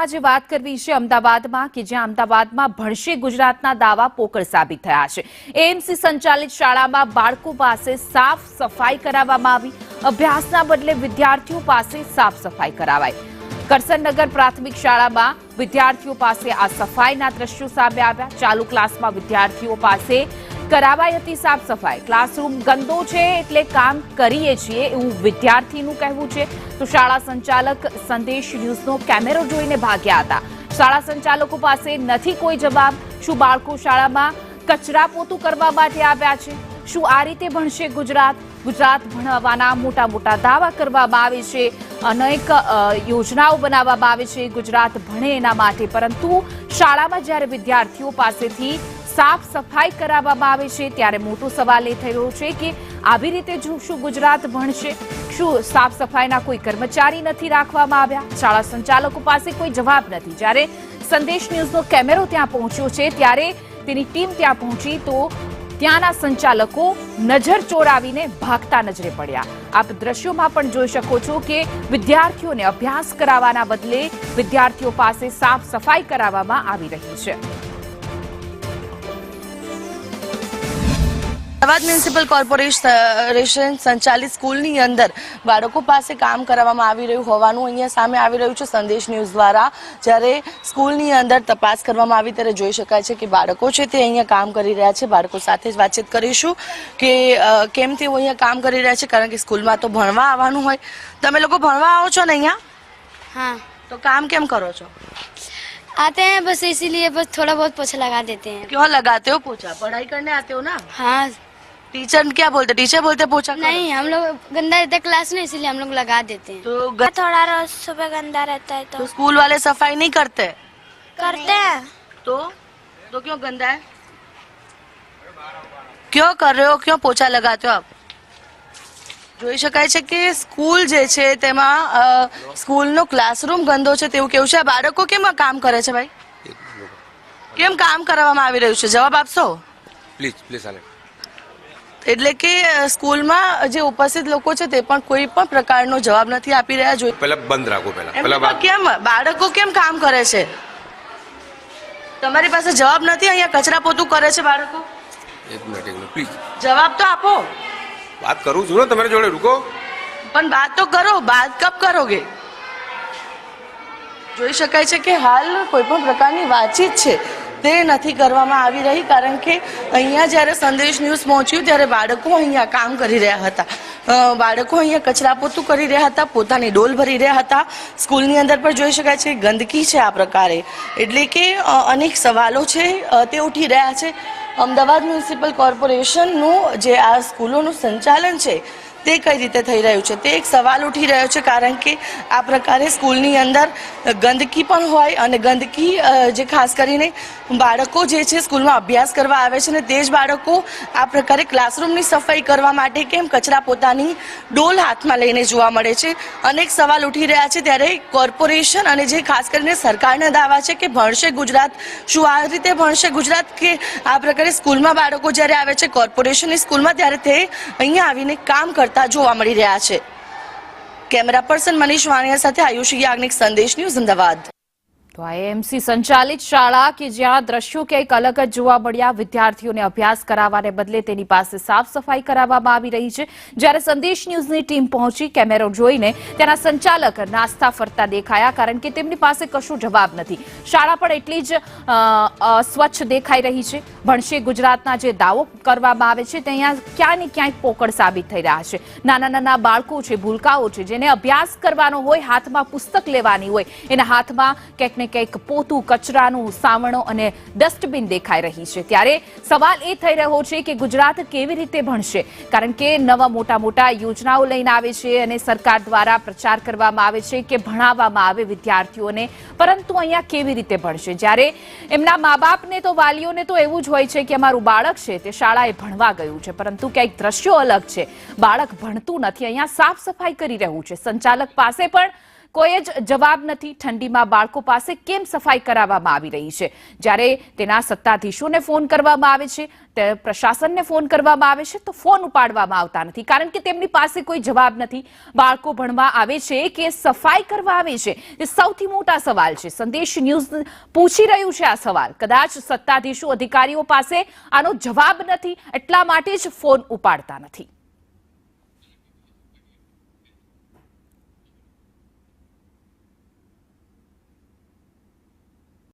મહત્વમાં જે વાત કરવી છે અમદાવાદમાં કે જ્યાં અમદાવાદમાં ભણશે ગુજરાતના દાવા પોકળ સાબિત થયા છે। એએમસી સંચાલિત શાળામાં બાળકો પાસે સાફ સફાઈ કરાવવામાં આવી। અભ્યાસના બદલે વિદ્યાર્થીઓ પાસે સાફ સફાઈ કરાવાઈ। કરસનનગર પ્રાથમિક શાળામાં વિદ્યાર્થીઓ પાસે આ સફાઈના દ્રશ્યો સામે આવ્યા। ચાલુ ક્લાસમાં વિદ્યાર્થીઓ પાસે કરાવાઈ હતી સાફ સફાઈ। ક્લાસરૂમ ગંદો છે એટલે કામ કરીએ છીએ એવું વિદ્યાર્થીનું કહેવું છે। તો શાળા સંચાલક સંદેશ ન્યૂઝનો કેમેરો જોઈને ભાગ્યા હતા। શાળા સંચાલકો પાસે નથી કોઈ જવાબ। શું બાળકો શાળામાં કચરા પોતું કરવા માટે આવ્યા છે? શું આ રીતે ભણશે ગુજરાત? ગુજરાત ભણાવવાના મોટા મોટા દાવા કરવામાં આવે છે, અનેક યોજનાઓ બનાવવામાં આવે છે ગુજરાત ભણે એના માટે, પરંતુ શાળામાં જ્યારે વિદ્યાર્થીઓ પાસેથી સાફ સફાઈ કરાવવામાં આવે છે ત્યારે મોટો સવાલ એ થઈ રહ્યો છે કે આવી રીતે શું ગુજરાત ભણશે? શું સાફ સફાઈના કોઈ કર્મચારી નથી રાખવામાં આવ્યા? શાળા સંચાલકો પાસે કોઈ જવાબ નથી। જ્યારે સંદેશ ન્યૂઝનો કેમેરો ત્યાં પહોંચ્યો છે ત્યારે તેની ટીમ ત્યાં પહોંચી તો ત્યાંના સંચાલકો નજર ચોરાવીને ભાગતા નજરે પડ્યા। આપ દ્રશ્યોમાં પણ જોઈ શકો છો કે વિદ્યાર્થીઓને અભ્યાસ કરાવવાના બદલે વિદ્યાર્થીઓ પાસે સાફ સફાઈ કરાવવામાં આવી રહી છે। અમદાવાદ મ્યુનિસિપલ કોર્પોરેશન સંચાલિત સ્કૂલની અંદર બાળકો પાસે કામ કરવામાં આવી રહ્યું હોવાનું અહીંયા સામે આવી રહ્યું છે સંદેશ ન્યૂઝ દ્વારા। જ્યારે સ્કૂલની અંદર તપાસ કરવામાં આવી ત્યારે જોઈ શકાય છે કે બાળકો છે તે અહીંયા કામ કરી રહ્યા છે। બાળકો સાથે જ વાતચીત કરીશું કે કેમ તેઓ અહીંયા કામ કરી રહ્યા છે, કારણ કે સ્કૂલમાં તો ભણવા આવવાનું હોય। તમે લોકો ભણવા આવો છો ને અહીંયા? हाँ, તો કામ કેમ કરો છો? आते हैं बस इसीलिए बस थोड़ा बहुत पोछा लगा देते हैं। क्यों लगाते हो पोछा? पढ़ाई करने आते हो ना? हाँ, टीचर क्या बोलते? टीचर बोलते पोछा करो। नहीं हम लोग गंदा रहता है क्लास में, इसीलिए हम लोग लगा देते हैं। तो थोड़ा रोज सुबह गंदा रहता है तो स्कूल वाले सफाई नहीं करते? करते हैं। तो क्यों गंदा है? क्यों कर रहे हो? क्यों पोछा लगाते हो आप? જોઈ શકાય છે કે સ્કૂલ જે છે તેમાં સ્કૂલનો ક્લાસરૂમ ગંદો છે તેવું કેવું છે। આ બાળકો કેમ આ કામ કરે છે ભાઈ? કેમ કામ કરાવવામાં આવી રહ્યું છે? જવાબ આપશો પ્લીઝ આલે। એટલે કે સ્કૂલમાં જે ઉપસ્થિત લોકો છે તે પણ કોઈ પણ પ્રકારનો જવાબ નથી આપી રહ્યા। જોઈ પહેલા બંધ રાખો। પહેલા કેમ બાળકો કેમ કામ કરે છે? તમારી પાસે જવાબ નથી? અહીંયા કચરા પોતું કરે છે બાળકો? એક મિનિટ પ્લીઝ જવાબ તો આપો। વાત કરું છું ને તમારી જોડે, રૂકો। પણ બાત તો કરો, બાત કબ કરોગે? જોઈ શકાય છે કે હાલ કોઈ પણ પ્રકારની વાતચીત છે તે નથી કરવામાં આવી રહી, કારણ કે અહીંયા જ્યારે સંદેશ ન્યૂઝ પહોંચ્યું ત્યારે બાળકો અહીંયા કામ કરી રહ્યા હતા। બાળકો અહીંયા કચરા પોતું કરી રહ્યા હતા, પોતાની ડોલ ભરી રહ્યા હતા। સ્કૂલની અંદર પણ જોઈ શકાય છે ગંદકી છે આ પ્રકારે, એટલે કે અનેક સવાલો છે તે ઉઠી રહ્યા છે। અમદાવાદ મ્યુનિસિપલ કોર્પોરેશનનું જે આ સ્કૂલોનું સંચાલન છે તે કઈ રીતે થઈ રહ્યું છે તે એક સવાલ ઉઠી રહ્યો છે, કારણ કે આ પ્રકારે સ્કૂલની અંદર ગંદકી પણ હોય અને ગંદકી જે ખાસ કરીને બાળકો જે છે સ્કૂલમાં અભ્યાસ કરવા આવે છે ને તે જ બાળકો આ પ્રકારે ક્લાસરૂમની સફાઈ કરવા માટે કેમ કચરા પોતાની ડોલ હાથમાં લઈને જોવા મળે છે। અનેક સવાલ ઉઠી રહ્યા છે। ત્યારે કોર્પોરેશન અને જે ખાસ કરીને સરકારના દાવા છે કે ભણશે ગુજરાત, શું આ રીતે ભણશે ગુજરાત? કે આ પ્રકારે સ્કૂલમાં બાળકો જ્યારે આવે છે કોર્પોરેશનની સ્કૂલમાં ત્યારે તે અહીંયા આવીને કામ કરતા જોવા મળી રહ્યા છે। કેમેરા પર્સન મનીષ વાણિયા સાથે આયુષી યાજ્ઞિક, સંદેશ ન્યૂઝ, અમદાવાદ। તો એએમસી સંચાલિત શાળા કે જ્યાં દ્રશ્યો કંઈક અલગ જ જોવા મળ્યા। વિદ્યાર્થીઓને અભ્યાસ કરાવવાને બદલે તેની પાસે સાફ સફાઈ કરાવવામાં આવી રહી છે। જ્યારે સંદેશ ન્યૂઝની ટીમ પહોંચી કેમેરો જોઈને તેના સંચાલક નાસ્તા ફરતા દેખાયા, કારણ કે તેમની પાસે કશો જવાબ નથી। શાળા પણ એટલી જ સ્વચ્છ દેખાઈ રહી છે। ભણશે ગુજરાતના જે દાવો કરવામાં આવે છે તે અહીંયા ક્યાંય ને ક્યાંય પોકળ સાબિત થઈ રહ્યા છે। નાના નાના બાળકો છે, ભૂલકાઓ છે, જેને અભ્યાસ કરવાનો હોય, હાથમાં પુસ્તક લેવાની હોય, એના હાથમાં ક્યાંક ને કંઈક પોતું, કચરાનું સાવણો અને ડસ્ટબિન દેખાઈ રહી છે। ત્યારે સવાલ એ થઈ રહ્યો છે કે ગુજરાત કેવી રીતે ભણશે? કારણ કે નવા મોટા યોજનાઓ લઈને આવે છે અને સરકાર દ્વારા પ્રચાર કરવામાં આવે છે કે ભણાવવામાં આવે વિદ્યાર્થીઓને, પરંતુ અહીંયા કેવી રીતે ભણશે? જ્યારે એમના મા બાપને તો, વાલીઓને તો એવું જ હોય છે કે અમારું બાળક છે તે શાળાએ ભણવા ગયું છે, પરંતુ ક્યાંક દ્રશ્યો અલગ છે। બાળક ભણતું નથી, અહીંયા સાફ સફાઈ કરી રહ્યું છે। સંચાલક પાસે પણ કોઈ જ જવાબ નથી. ઠંડીમાં બાળકો પાસે કેમ સફાઈ કરાવવામાં આવી રહી છે? જ્યારે તેના સત્તાધીશોને ફોન કરવામાં આવે છે, તે પ્રશાસનને ફોન કરવામાં આવે છે, તો ફોન ઉપાડવામાં આવતા નથી, કારણ કે તેમની પાસે કોઈ જવાબ નથી. બાળકો ભણવા આવે છે કે સફાઈ કરવા આવે છે, તે સૌથી મોટા સવાલ છે. સંદેશ ન્યૂઝ પૂછી રહ્યું છે આ સવાલ. કદાચ સત્તાધીશો, અધિકારીઓ પાસે આનો જવાબ નથી, એટલા માટે જ ફોન ઉપાડતા નથી.